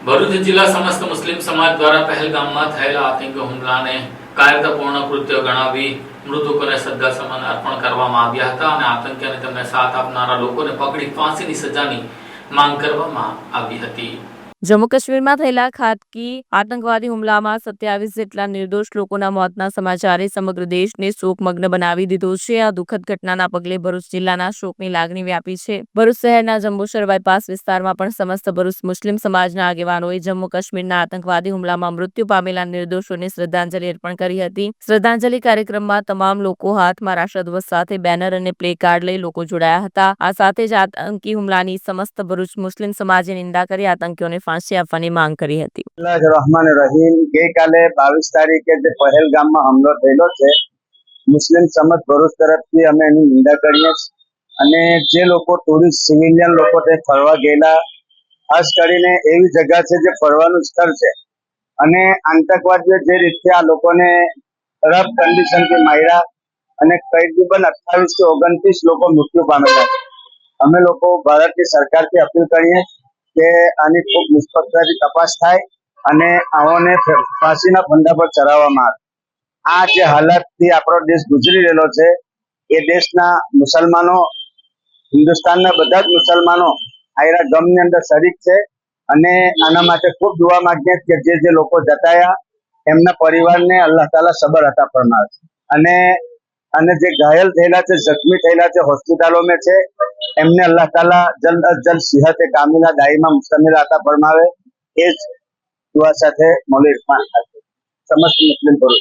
ભરૂચ જિલ્લા સમસ્ત મુસ્લિમ સમાજ દ્વારા પહેલગામમાં થયેલા આતંકી હુમલાને કાયરતાપૂર્ણ કૃત્ય ગણાવી મૃતકોને શ્રદ્ધાસુમન અર્પણ કરવામાં આવ્યા હતા અને આતંકી અને તેમને સાથ આપનારા લોકોને પકડી ફાંસીની સજાની માંગ કરવામાં આવી હતી। જમ્મુ કાશ્મીરમાં થયેલા ખાતકી આતંકવાદી હુમલામાં 27 જેટલા નિર્દોષ લોકોના મોતના સમાચારે સમગ્ર દેશને શોકમગ્ન બનાવી દીધો છે। આ દુઃખદ ઘટનાના પગલે ભરૂચ જિલ્લાના શોકની લાગણી વ્યાપી છે। ભરૂચ શહેરના જંબુસર બાયપાસ વિસ્તારમાં પણ સમસ્ત ભરૂચ મુસ્લિમ સમાજના આગેવાનોએ જમ્મુ કાશ્મીરના આતંકવાદી હુમલામાં મૃત્યુ પામેલા નિર્દોષોને શ્રદ્ધાંજલિ અર્પણ કરી હતી। શ્રદ્ધાંજલિ કાર્યક્રમમાં તમામ લોકો હાથમાં રાષ્ટ્રધ્વજ સાથે બેનર અને પ્લે કાર્ડ લઈ લોકો જોડાયા હતા। આ સાથે જ આતંકી હુમલાની સમસ્ત ભરૂચ મુસ્લિમ સમાજે નિંદા કરી આતંકીઓને फांसी આપવાની માંગ કરી હતી। रहमान रहीम गईकाले 22 तारीखे जे पहलगामમાં હુમલો થયેલો છે મુસ્લિમ સમાજ ભરૂચ તરફથી અમે એની નિંદા કરીએ અને જે લોકો ટુરિસ્ટ સિવિલિયન લોકો તે ફરવા ગયેલા ખાસ કરીને એવી જગ્યા છે જે ફરવાનું સ્થળ છે અને આતંકવાદીઓ જે રીતે આ લોકોને રફ કન્ડિશનથી માર્યા અને તકરીબન 28 થી 29 લોકો મૃત્યુ પામેલા છે। અમે લોકો ભારતની સરકારથી અપીલ કરીએ કે આની ખૂબ નિષ્પક્ષતાથી તપાસ થાય અને આઓને ફાંસીના ફંદા પર ચડાવવામાં આવે। આ જે હાલતથી આપણો દેશ ગુજરી રહેલો છે એ દેશના મુસલમાનો હિન્દુસ્તાનના બધા જ મુસલમાનો આયરા ગમની અંદર શરીક છે અને આના માટે ખૂબ દુઆ માંગીએ કે જે લોકો જતાયા એમના પરિવારને અલ્લાહ તાલા સબર અતા ફરમાવે અને જે ઘાયલ થયેલા છે જખ્મી થયેલા છે હોસ્પિટલોમાં છે એમને અલ્લાહ તાલા જલ્દ અજ જલ્દ સિહતે કામિલા દાઈમા મુસ્તમિલા અતા ફરમાવે। એ જ દુઆ સાથે મૌલવી ઇરફાન ખાન સમસ્ત મુસ્લિમ ભરૂચ।